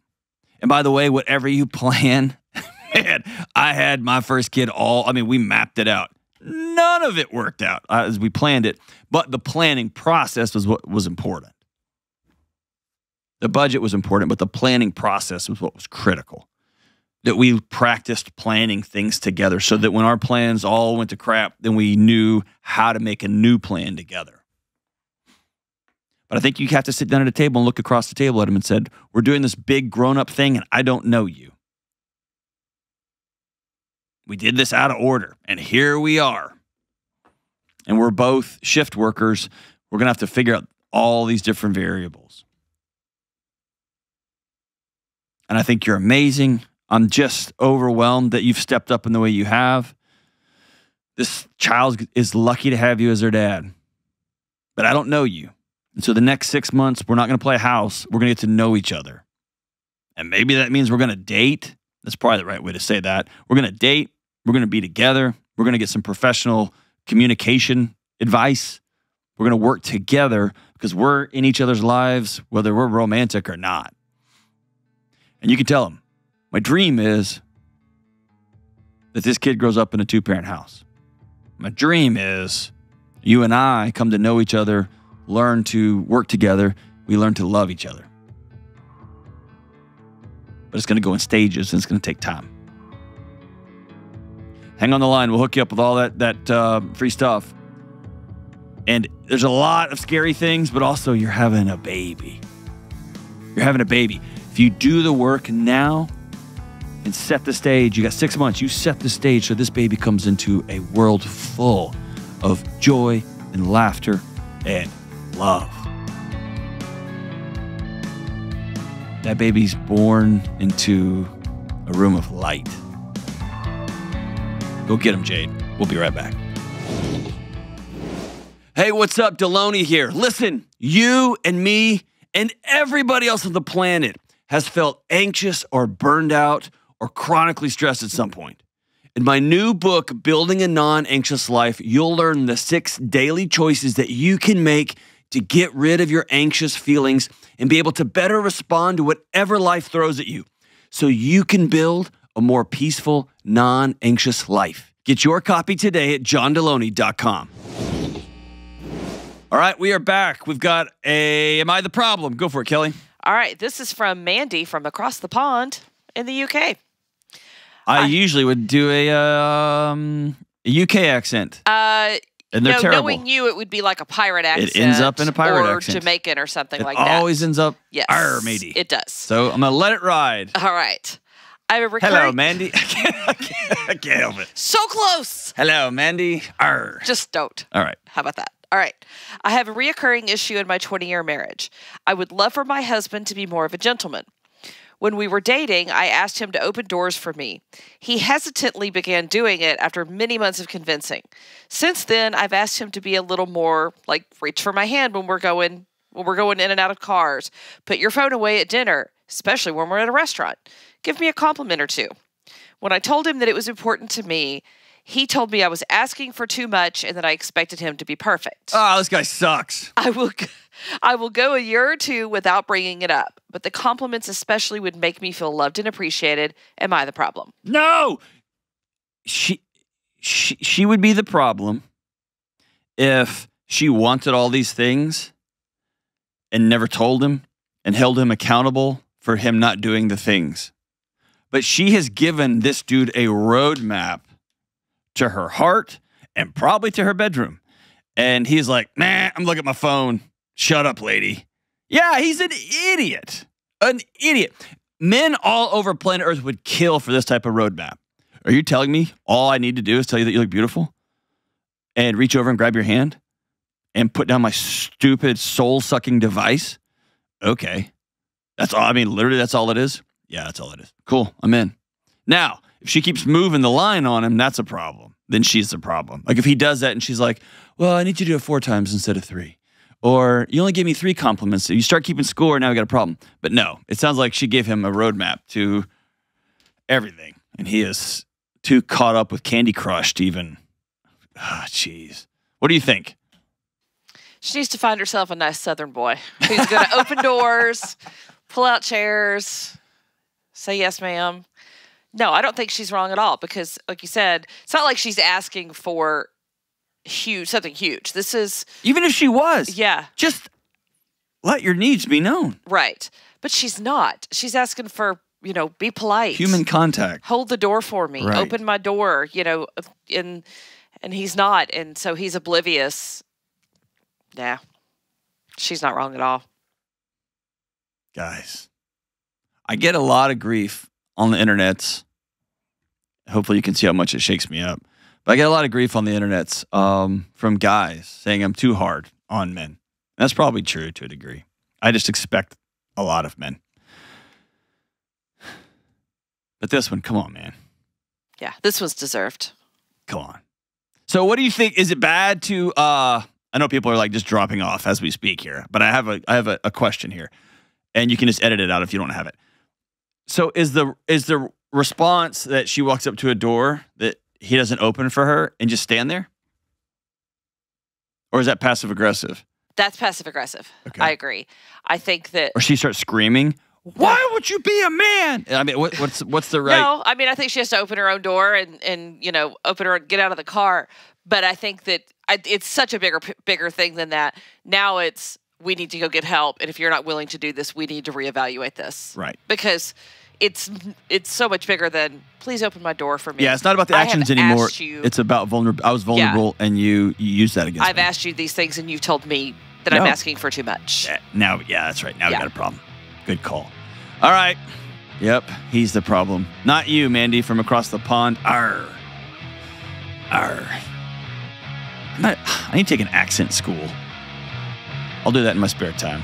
And by the way, whatever you plan, man, I had my first kid we mapped it out. None of it worked out as we planned it, but the planning process was what was important. The budget was important, but the planning process was what was critical. That we practiced planning things together so that when our plans all went to crap, then we knew how to make a new plan together. But I think you have to sit down at a table and look across the table at him and said, we're doing this big grown-up thing and I don't know you. We did this out of order, and here we are. And we're both shift workers. We're going to have to figure out all these different variables. And I think you're amazing. I'm just overwhelmed that you've stepped up in the way you have. This child is lucky to have you as their dad. But I don't know you. And so the next 6 months, we're not going to play house. We're going to get to know each other. And maybe that means we're going to date. That's probably the right way to say that. We're going to date. We're going to be together. We're going to get some professional communication advice. We're going to work together because we're in each other's lives, whether we're romantic or not. And you can tell them, my dream is that this kid grows up in a 2-parent house. My dream is you and I come to know each other, learn to work together. We learn to love each other. But it's going to go in stages and it's going to take time. Hang on the line. We'll hook you up with all that free stuff. And there's a lot of scary things, but also you're having a baby. You're having a baby. If you do the work now and set the stage, you got 6 months, you set the stage so this baby comes into a world full of joy and laughter and love. That baby's born into a room of light. Go get him, Jade. We'll be right back. Hey, what's up? Delony here. Listen, you and me and everybody else on the planet has felt anxious or burned out or chronically stressed at some point. In my new book, Building a Non-Anxious Life, you'll learn the 6 daily choices that you can make to get rid of your anxious feelings and be able to better respond to whatever life throws at you so you can build a more peaceful, non-anxious life. Get your copy today at johndelony.com. All right, we are back. We've got Am I the Problem? Go for it, Kelly. All right, this is from Mandy from across the pond in the UK. I usually would do a UK accent. And they're terrible. Knowing you, it would be like a pirate accent. It ends up in a pirate accent. Or Jamaican or something like that. It that. always ends up, yes, matey. It does. So I'm going to let it ride. All right. I have a recurring... Hello, Mandy. I can't help it. So close. Hello, Mandy. Arr. Just don't. All right. How about that? All right. I have a reoccurring issue in my 20-year marriage. I would love for my husband to be more of a gentleman. When we were dating, I asked him to open doors for me. He hesitantly began doing it after many months of convincing. Since then, I've asked him to be a little more like reach for my hand when we're going in and out of cars. Put your phone away at dinner, especially when we're at a restaurant. Give me a compliment or two. When I told him that it was important to me, He told me I was asking for too much and that I expected him to be perfect. Oh, this guy sucks. I will go a year or two without bringing it up, but the compliments especially would make me feel loved and appreciated. Am I the problem? No. She would be the problem if she wanted all these things and never told him and held him accountable for him not doing the things. But she has given this dude a roadmap to her heart and probably to her bedroom. And he's like, nah, I'm looking at my phone. Shut up, lady. Yeah, he's an idiot. An idiot. Men all over planet Earth would kill for this type of roadmap. Are you telling me all I need to do is tell you that you look beautiful and reach over and grab your hand and put down my stupid soul-sucking device? Okay. That's all. I mean, literally, that's all it is? Yeah, that's all it is. Cool. I'm in. Now, if she keeps moving the line on him, that's a problem. Then she's the problem. Like if he does that and she's like, well, I need you to do it 4 times instead of 3. Or you only gave me 3 compliments. So you start keeping score, now we got a problem. But no, it sounds like she gave him a roadmap to everything. And he is too caught up with Candy Crush to even, jeez. What do you think? She needs to find herself a nice Southern boy who's going to open doors, pull out chairs, say yes, ma'am. No, I don't think she's wrong at all because, like you said, it's not like she's asking for something huge. This is... Even if she was. Yeah. Just let your needs be known. Right. But she's not. She's asking for, be polite. Human contact. Hold the door for me. Right. Open my door, and he's not. And so he's oblivious. Yeah. She's not wrong at all. Guys, I get a lot of grief on the internets. Hopefully you can see how much it shakes me up. But I get a lot of grief on the internets from guys saying I'm too hard on men. That's probably true to a degree. I just expect a lot of men. But this one, come on, man. Yeah, this was deserved. Come on. So what do you think? Is it bad to, I know people are like just dropping off as we speak here, but I have a question here. And you can just edit it out if you don't have it. So is the response that she walks up to a door that he doesn't open for her and just stand there? Or is that passive aggressive? That's passive aggressive. Okay. I agree. I think that... Or she starts screaming, why would you be a man? I mean, what's the right... No, I mean, I think she has to open her own door and open her, get out of the car. But I think that it's such a bigger thing than that. Now it's, we need to go get help. And if you're not willing to do this, we need to reevaluate this. Right. Because it's so much bigger than, please open my door for me. Yeah, it's not about the actions anymore. It's about vulnerable. I was vulnerable, and you used that against me. I've asked you these things, and you've told me that I'm asking for too much. Yeah, that's right. Now we got a problem. Good call. All right. Yep, he's the problem. Not you, Mandy, from across the pond. Arr. Arr. I need to take an accent school. I'll do that in my spare time.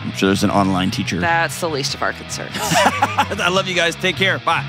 I'm sure there's an online teacher. That's the least of our concerns. I love you guys. Take care. Bye.